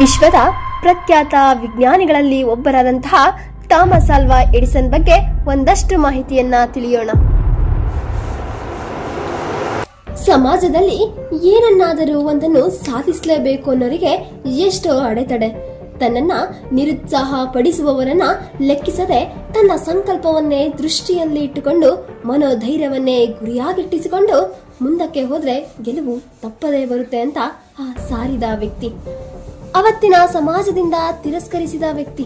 ವಿಶ್ವದ ಪ್ರಖ್ಯಾತ ವಿಜ್ಞಾನಿಗಳಲ್ಲಿ ಒಬ್ಬರಾದಂತಹ ಥಾಮಸ್ ಆಲ್ವಾ ಎಡಿಸನ್ ಬಗ್ಗೆ ಒಂದಷ್ಟು ಮಾಹಿತಿಯನ್ನ ತಿಳಿಯೋಣ. ಸಮಾಜದಲ್ಲಿ ಏನನ್ನಾದರೂ ಒಂದನ್ನು ಸಾಧಿಸಲೇಬೇಕು ಅನ್ನೋರಿಗೆ ಎಷ್ಟೋ ಅಡೆತಡೆ. ತನ್ನನ್ನ ನಿರುತ್ಸಾಹ ಪಡಿಸುವವರನ್ನ ಲೆಕ್ಕಿಸದೆ ತನ್ನ ಸಂಕಲ್ಪವನ್ನೇ ದೃಷ್ಟಿಯಲ್ಲಿ ಇಟ್ಟುಕೊಂಡು ಮನೋಧೈರ್ಯವನ್ನೇ ಗುರಿಯಾಗಿಟ್ಟಿಸಿಕೊಂಡು ಮುಂದಕ್ಕೆ ಹೋದ್ರೆ ಗೆಲುವು ತಪ್ಪದೇ ಬರುತ್ತೆ ಅಂತ ಸಾರಿದ ವ್ಯಕ್ತಿ. ಅವತ್ತಿನ ಸಮಾಜದಿಂದ ತಿರಸ್ಕರಿಸಿದ ವ್ಯಕ್ತಿ.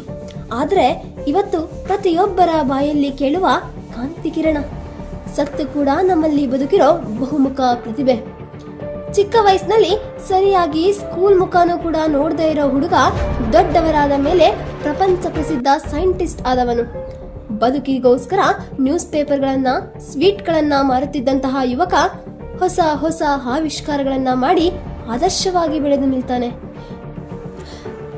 ಆದ್ರೆ ಇವತ್ತು ಪ್ರತಿಯೊಬ್ಬರ ಬಾಯಲ್ಲಿ ಕೇಳುವ ಕಾಂತಿ ಕಿರಣ. ಸತ್ತು ಕೂಡ ನಮ್ಮಲ್ಲಿ ಬದುಕಿರೋ ಬಹುಮುಖ ಪ್ರತಿಭೆ. ಚಿಕ್ಕ ವಯಸ್ಸಿನಲ್ಲಿ ಸರಿಯಾಗಿ ಸ್ಕೂಲ್ ಮುಖಾನೂ ಕೂಡ ನೋಡದೇ ಇರೋ ಹುಡುಗ ದೊಡ್ಡವರಾದ ಮೇಲೆ ಪ್ರಪಂಚ ಪ್ರಸಿದ್ಧ ಸೈಂಟಿಸ್ಟ್ ಆದವನು. ಬದುಕಿಗೋಸ್ಕರ ನ್ಯೂಸ್ ಪೇಪರ್ಗಳನ್ನ ಸ್ವೀಟ್ಗಳನ್ನ ಮಾರುತ್ತಿದ್ದಂತಹ ಯುವಕ ಹೊಸ ಹೊಸ ಆವಿಷ್ಕಾರಗಳನ್ನ ಮಾಡಿ ಆದರ್ಶವಾಗಿ ಬೆಳೆದು ನಿಲ್ತಾನೆ.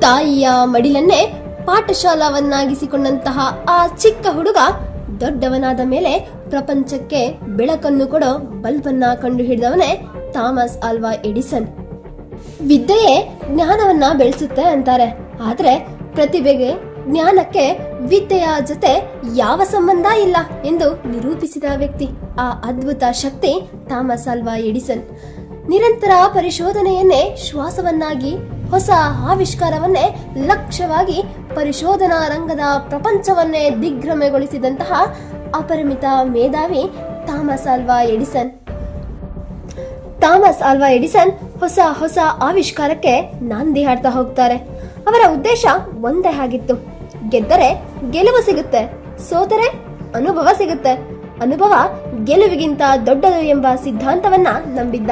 ತಾಯಿಯ ಮಡಿಲನ್ನೇ ಪಾಠಶಾಲಾವನ್ನಾಗಿಸಿಕೊಂಡಂತಹ ಆ ಚಿಕ್ಕ ಹುಡುಗ ದೊಡ್ಡವನಾದ ಮೇಲೆ ಪ್ರಪಂಚಕ್ಕೆ ಬೆಳಕನ್ನು ಕೊಡೋ ಬಲ್ಬನ್ನ ಕಂಡು ಹಿಡಿದವನೇ ಥಾಮಸ್ ಆಲ್ವಾ ಎಡಿಸನ್. ವಿದ್ಯೆಯೇ ಜ್ಞಾನವನ್ನ ಬೆಳೆಸುತ್ತೆ ಅಂತಾರೆ. ಆದ್ರೆ ಪ್ರತಿಭೆಗೆ ಜ್ಞಾನಕ್ಕೆ ವಿದ್ಯೆಯ ಜೊತೆ ಯಾವ ಸಂಬಂಧ ಇಲ್ಲ ಎಂದು ನಿರೂಪಿಸಿದ ವ್ಯಕ್ತಿ, ಆ ಅದ್ಭುತ ಶಕ್ತಿ ಥಾಮಸ್ ಆಲ್ವಾ ಎಡಿಸನ್. ನಿರಂತರ ಪರಿಶೋಧನೆಯನ್ನೇ ಶ್ವಾಸವನ್ನಾಗಿ, ಹೊಸ ಆವಿಷ್ಕಾರವನ್ನೇ ಲಕ್ಷ್ಯವಾಗಿ ಪರಿಶೋಧನಾ ರಂಗದ ಪ್ರಪಂಚವನ್ನೇ ದಿಗ್ಭ್ರಮೆಗೊಳಿಸಿದಂತಹ ಅಪರಿಮಿತ ಮೇಧಾವಿ ಥಾಮಸ್ ಆಲ್ವಾ ಎಡಿಸನ್. ಥಾಮಸ್ ಆಲ್ವಾ ಎಡಿಸನ್ ಹೊಸ ಹೊಸ ಆವಿಷ್ಕಾರಕ್ಕೆ ನಾಂದಿ ಹಾಡ್ತಾ ಹೋಗ್ತಾರೆ. ಅವರ ಉದ್ದೇಶ ಒಂದೇ ಆಗಿತ್ತು, ಗೆದ್ದರೆ ಗೆಲುವು ಸಿಗುತ್ತೆ, ಸೋತರೆ ಅನುಭವ ಸಿಗುತ್ತೆ, ಅನುಭವ ಗೆಲುವಿಗಿಂತ ದೊಡ್ಡದು ಎಂಬ ಸಿದ್ಧಾಂತವನ್ನ ನಂಬಿದ್ದ.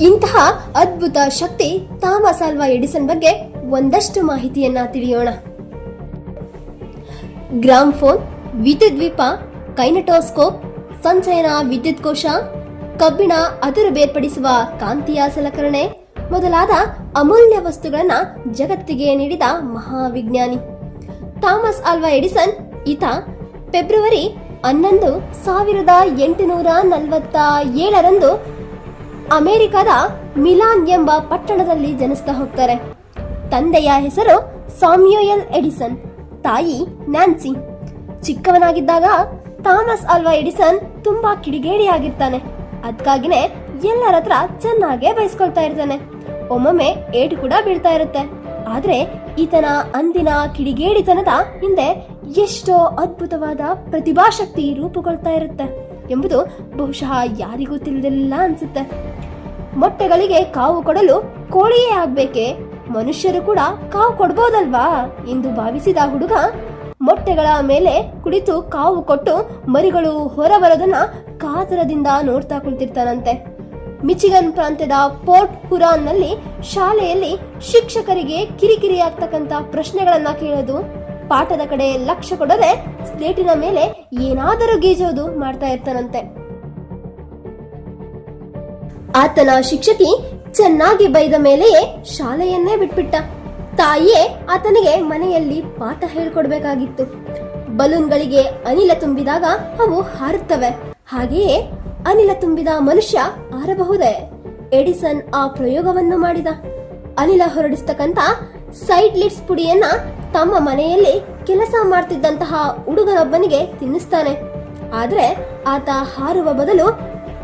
ಇಂತಹ ಅದ್ಭುತ ಶಕ್ತಿ ಥಾಮಸ್ ಆಲ್ವಾ ಎಡಿಸನ್ ಬಗ್ಗೆ ಒಂದಷ್ಟು ಮಾಹಿತಿಯನ್ನ ತಿಳಿಯೋಣ. ಗ್ರಾಮ್ಫೋನ್, ವಿದ್ಯುತ್ ದೀಪ, ಕೈನೆಟೋಸ್ಕೋಪ್, ಸಂಚಯನ ವಿದ್ಯುತ್ ಕೋಶ, ಕಬ್ಬಿಣ ಅದುರು ಬೇರ್ಪಡಿಸುವ ಕಾಂತೀಯ ಸಲಕರಣೆ ಮೊದಲಾದ ಅಮೂಲ್ಯ ವಸ್ತುಗಳನ್ನ ಜಗತ್ತಿಗೆ ನೀಡಿದ ಮಹಾವಿಜ್ಞಾನಿ ಥಾಮಸ್ ಆಲ್ವಾ ಎಡಿಸನ್. ಈತ ಫೆಬ್ರವರಿ 11, 1847 ಅಮೆರಿಕದ ಮಿಲಾನ್ ಎಂಬ ಪಟ್ಟಣದಲ್ಲಿ ಜನಿಸ್ತಾ ಹೋಗ್ತಾರೆ. ತಂದೆಯ ಹೆಸರು ಸ್ಯಾಮ್ಯುಯಲ್ ಎಡಿಸನ್, ತಾಯಿ ನ್ಯಾನ್ಸಿ. ಚಿಕ್ಕವನಾಗಿದ್ದಾಗ ಥಾಮಸ್ ಆಲ್ವಾ ಎಡಿಸನ್ ತುಂಬಾ ಕಿಡಿಗೇಡಿಯಾಗಿರ್ತಾನೆ. ಅದಕ್ಕಾಗಿನೇ ಎಲ್ಲರ ಹತ್ರ ಚೆನ್ನಾಗೇ ಬಯಸ್ಕೊಳ್ತಾ ಇರ್ತಾನೆ. ಒಮ್ಮೊಮ್ಮೆ ಏಟು ಕೂಡ ಬೀಳ್ತಾ ಇರುತ್ತೆ. ಆದ್ರೆ ಈತನ ಅಂದಿನ ಕಿಡಿಗೇಡಿತನದ ಹಿಂದೆ ಎಷ್ಟೋ ಅದ್ಭುತವಾದ ಪ್ರತಿಭಾಶಕ್ತಿ ರೂಪುಗೊಳ್ತಾ ಇರುತ್ತೆ ಎಂಬುದು ಬಹುಶಃ ಯಾರಿಗೂ ತಿಳಿದಿಲ್ಲ ಅನ್ಸುತ್ತೆ. ಮೊಟ್ಟೆಗಳಿಗೆ ಕಾವು ಕೊಡಲು ಕೋಳಿಯೇ ಆಗ್ಬೇಕೆ, ಮನುಷ್ಯರು ಕೂಡ ಕಾವು ಕೊಡ್ಬೋದಲ್ವಾ ಎಂದು ಭಾವಿಸಿದ ಹುಡುಗ ಮೊಟ್ಟೆಗಳ ಮೇಲೆ ಕುಳಿತು ಕಾವು ಕೊಟ್ಟು ಮರಿಗಳು ಹೊರಬರೋದನ್ನ ಕಾತರದಿಂದ ನೋಡ್ತಾ ಕುಳಿತಿರ್ತಾನಂತೆ. ಮಿಚಿಗನ್ ಪ್ರಾಂತ್ಯದ ಪೋರ್ಟ್ ಹುರಾನ್ ನಲ್ಲಿ ಶಾಲೆಯಲ್ಲಿ ಶಿಕ್ಷಕರಿಗೆ ಕಿರಿಕಿರಿ ಆಗ್ತಕ್ಕಂತ ಪ್ರಶ್ನೆಗಳನ್ನ ಕೇಳೋದು, ಪಾಠದ ಕಡೆ ಲಕ್ಷ್ಯ ಕೊಡದೆ ಸ್ಲೇಟಿನ ಮೇಲೆ ಏನಾದರೂ ಗೀಜೋದು ಮಾಡ್ತಾ ಇರ್ತಾನಂತೆ. ಆತನ ಶಿಕ್ಷಕಿ ಚೆನ್ನಾಗಿ ಬೈದ ಮೇಲೆಯೇ ಶಾಲೆಯನ್ನೇ ಬಿಟ್ಬಿಟ್ಟ. ತಾಯಿಯೇ ಆತನಿಗೆ ಮನೆಯಲ್ಲಿ ಪಾಠ ಹೇಳ್ಕೊಡ್ಬೇಕಾಗಿತ್ತು. ಬಲೂನ್ಗಳಿಗೆ ಅನಿಲ ತುಂಬಿದಾಗ ಅವು ಹಾರುತ್ತವೆ, ಹಾಗೆಯೇ ಅನಿಲ ತುಂಬಿದ ಮನುಷ್ಯ ಹಾರಬಹುದೇ? ಎಡಿಸನ್ ಆ ಪ್ರಯೋಗವನ್ನು ಮಾಡಿದ. ಅನಿಲ ಹೊರಡಿಸ್ತಕ್ಕಂತ ಸೈಡ್ಲಿಟ್ಸ್ ಪುಡಿಯನ್ನ ತಮ್ಮ ಮನೆಯಲ್ಲಿ ಕೆಲಸ ಮಾಡ್ತಿದ್ದಂತಹ ಹುಡುಗನೊಬ್ಬನಿಗೆ ತಿನ್ನಿಸ್ತಾನೆ. ಆದ್ರೆ ಆತ ಹಾರುವ ಬದಲು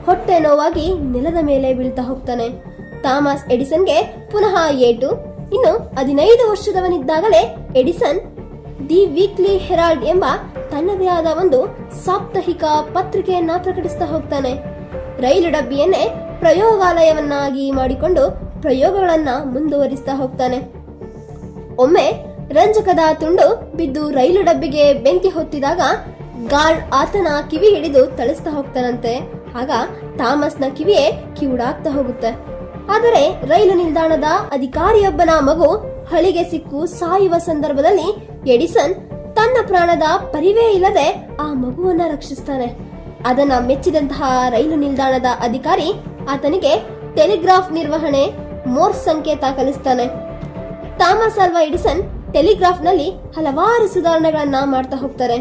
ಹೊಟ್ಟೆ ನೋವಾಗಿ ನೆಲದ ಮೇಲೆ ಬೀಳ್ತಾ ಹೋಗ್ತಾನೆ. ಥಾಮಸ್ ಎಡಿಸನ್ಗೆ ಪುನಃ ಏಟು. ಇನ್ನು 15 ವರ್ಷದವನಿದ್ದಾಗಲೇ ಎಡಿಸನ್ ದಿ ವೀಕ್ಲಿ ಹೆರಾಲ್ಡ್ ಎಂಬ ತನ್ನದೇ ಆದ ಒಂದು ಸಾಪ್ತಾಹಿಕ ಪತ್ರಿಕೆಯನ್ನ ಪ್ರಕಟಿಸ್ತಾ ಹೋಗ್ತಾನೆ. ರೈಲು ಡಬ್ಬಿಯನ್ನೇ ಪ್ರಯೋಗಾಲಯವನ್ನಾಗಿ ಮಾಡಿಕೊಂಡು ಪ್ರಯೋಗಗಳನ್ನ ಮುಂದುವರಿಸ್ತಾ ಹೋಗ್ತಾನೆ. ಒಮ್ಮೆ ರಂಜಕದ ತುಂಡು ಬಿದ್ದು ರೈಲು ಡಬ್ಬಿಗೆ ಬೆಂಕಿ ಹೊತ್ತಿದಾಗ ಗಾರ್ಡ್ ಆತನ ಕಿವಿ ಹಿಡಿದು ಥಳಿಸ್ತಾ ಹೋಗ್ತಾನಂತೆ. ಆಗ ಥಾಮಸ್ನ ಕಿವಿಯೇ ಕಿವುಡಾಗ್ತಾ ಹೋಗುತ್ತೆ. ಆದರೆ ರೈಲು ನಿಲ್ದಾಣದ ಅಧಿಕಾರಿಯೊಬ್ಬನ ಮಗು ಹಳಿಗೆ ಸಿಕ್ಕು ಸಾಯುವ ಸಂದರ್ಭದಲ್ಲಿ ಎಡಿಸನ್ ತನ್ನ ಪ್ರಾಣದ ಪರಿವೇ ಇಲ್ಲದೆ ಆ ಮಗುವನ್ನ ರಕ್ಷಿಸ್ತಾನೆ. ಅದನ್ನ ಮೆಚ್ಚಿದಂತಹ ರೈಲು ನಿಲ್ದಾಣದ ಅಧಿಕಾರಿ ಆತನಿಗೆ ಟೆಲಿಗ್ರಾಫ್ ನಿರ್ವಹಣೆ, ಮೋರ್ಸ್ ಸಂಕೇತ ಕಲಿಸ್ತಾನೆ. ಥಾಮಸ್ ಆಲ್ವಾ ಎಡಿಸನ್ ಟೆಲಿಗ್ರಾಫ್ನಲ್ಲಿ ಹಲವಾರು ಸುಧಾರಣೆಗಳನ್ನ ಮಾಡ್ತಾ ಹೋಗ್ತಾರೆ.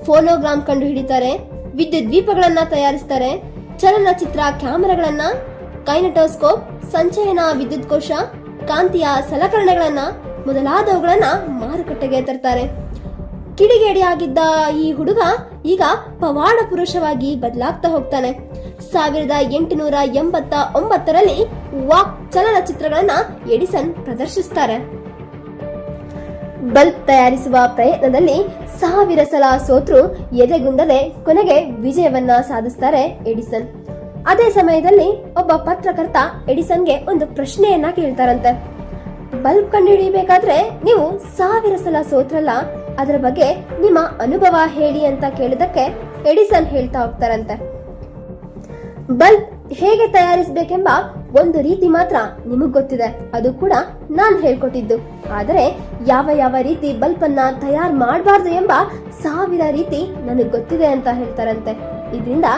ಫೋನೋಗ್ರಾಮ್ ಕಂಡು ಹಿಡಿತಾರೆ, ವಿದ್ಯುತ್ ದೀಪಗಳನ್ನ ತಯಾರಿಸ್ತಾರೆ, ಚಲನಚಿತ್ರ ಕ್ಯಾಮೆರಾಗಳನ್ನ, ಕೈನೆಟೋಸ್ಕೋಪ್, ಸಂಚಯನ ವಿದ್ಯುತ್ ಕೋಶ, ಕಾಂತಿಯ ಸಲಕರಣೆಗಳನ್ನ ಮೊದಲಾದವುಗಳನ್ನ ಮಾರುಕಟ್ಟೆಗೆ ತರ್ತಾರೆ. ಕಿಡಿಗೇಡಿಯಾಗಿದ್ದ ಈ ಹುಡುಗ ಈಗ ಪವಾಡ ಪುರುಷವಾಗಿ ಬದಲಾಗ್ತಾ ಹೋಗ್ತಾನೆ. 1889ರಲ್ಲಿ ವಾಕ್ ಚಲನಚಿತ್ರಗಳನ್ನ ಎಡಿಸನ್ ಪ್ರದರ್ಶಿಸ್ತಾರೆ. ಬಲ್ಬ್ ತಯಾರಿಸುವ ಪ್ರಯತ್ನದಲ್ಲಿ 1000 ಸಲ ಸೋತ್ರು ಎದೆಗುಂದದೆ ಕೊನೆಗೆ ವಿಜಯವನ್ನ ಸಾಧಿಸ್ತಾರೆ ಎಡಿಸನ್. ಅದೇ ಸಮಯದಲ್ಲಿ ಒಬ್ಬ ಪತ್ರಕರ್ತ ಎಡಿಸನ್ಗೆ ಒಂದು ಪ್ರಶ್ನೆಯನ್ನ ಕೇಳ್ತಾರಂತೆ. ಬಲ್ಬ್ ಕಂಡುಹಿಡಿಯಬೇಕಾದ್ರೆ ನೀವು 1000 ಸಲ ಸೋತ್ರಲ್ಲ, ಅದರ ಬಗ್ಗೆ ನಿಮ್ಮ ಅನುಭವ ಹೇಳಿ ಅಂತ ಕೇಳಿದಕ್ಕೆ ಎಡಿಸನ್ ಹೇಳ್ತಾ ಹೋಗ್ತಾರಂತೆ, ಬಲ್ಬ್ ಹೇಗೆ ತಯಾರಿಸಬೇಕೆಂಬ ಒಂದು ರೀತಿ ಮಾತ್ರ ನಿಮಗ್ ಗೊತ್ತಿದೆ, ಅದು ಕೂಡ ನಾನ್ ಹೇಳ್ಕೊಟ್ಟಿದ್ದು. ಆದರೆ ಯಾವ ರೀತಿ ಬಲ್ಬ್ ಅನ್ನ ತಯಾರು ಮಾಡಬಾರ್ದು ಎಂಬ 1000 ರೀತಿ ನನಗ್ ಗೊತ್ತಿದೆ ಅಂತ ಹೇಳ್ತಾರಂತೆ. ಇದರಿಂದ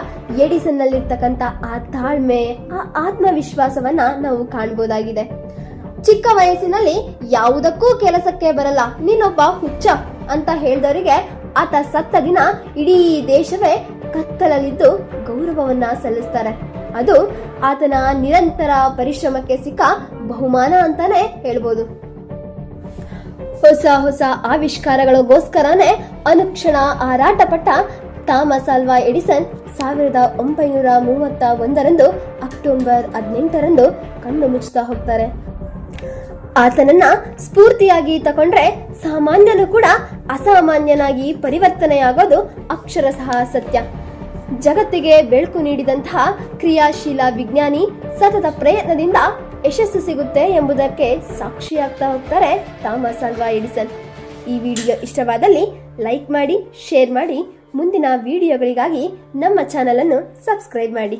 ಎಡಿಸನ್ ನಲ್ಲಿರ್ತಕ್ಕಂಥ ಆ ತಾಳ್ಮೆ, ಆ ಆತ್ಮವಿಶ್ವಾಸವನ್ನ ನಾವು ಕಾಣಬಹುದಾಗಿದೆ. ಚಿಕ್ಕ ವಯಸ್ಸಿನಲ್ಲಿ ಯಾವುದಕ್ಕೂ ಕೆಲಸಕ್ಕೆ ಬರಲ್ಲ, ನೀನೊಬ್ಬ ಹುಚ್ಚ ಅಂತ ಹೇಳಿದವರಿಗೆ ಆತ ಸತ್ತ ದಿನ ಇಡೀ ದೇಶವೇ ಕತ್ತಲಲ್ಲಿದ್ದು ಗೌರವವನ್ನ ಸಲ್ಲಿಸ್ತಾರೆ. ಅದು ಆತನ ನಿರಂತರ ಪರಿಶ್ರಮಕ್ಕೆ ಸಿಕ್ಕ ಬಹುಮಾನ ಅಂತಾನೆ ಹೇಳ್ಬೋದು. ಹೊಸ ಆವಿಷ್ಕಾರಗಳಿಗೋಸ್ಕರನೇ ಅನುಕ್ಷಣ ಹಾರಾಟ ಪಟ್ಟ ಥಾಮಸ್ ಆಲ್ವಾ ಎಡಿಸನ್ 1931ರಂದು ಅಕ್ಟೋಬರ್ 18ರಂದು ಕಣ್ಣು ಮುಚ್ಚುತ್ತಾ ಹೋಗ್ತಾರೆ. ಆತನನ್ನ ಸ್ಫೂರ್ತಿಯಾಗಿ ತಕೊಂಡ್ರೆ ಸಾಮಾನ್ಯನು ಕೂಡ ಅಸಾಮಾನ್ಯನಾಗಿ ಪರಿವರ್ತನೆಯಾಗೋದು ಅಕ್ಷರಶಃ ಸತ್ಯ. ಜಗತ್ತಿಗೆ ಬೆಳಕು ನೀಡಿದಂತಹ ಕ್ರಿಯಾಶೀಲ ವಿಜ್ಞಾನಿ ಸತತ ಪ್ರಯತ್ನದಿಂದ ಯಶಸ್ಸು ಸಿಗುತ್ತೆ ಎಂಬುದಕ್ಕೆ ಸಾಕ್ಷಿಯಾಗ್ತಾ ಹೋಗ್ತಾರೆ ಥಾಮಸ್ ಆಲ್ವಾ ಎಡಿಸನ್. ಈ ವಿಡಿಯೋ ಇಷ್ಟವಾದಲ್ಲಿ ಲೈಕ್ ಮಾಡಿ, ಶೇರ್ ಮಾಡಿ. ಮುಂದಿನ ವಿಡಿಯೋಗಳಿಗಾಗಿ ನಮ್ಮ ಚಾನೆಲ್ ಅನ್ನು ಸಬ್ಸ್ಕ್ರೈಬ್ ಮಾಡಿ.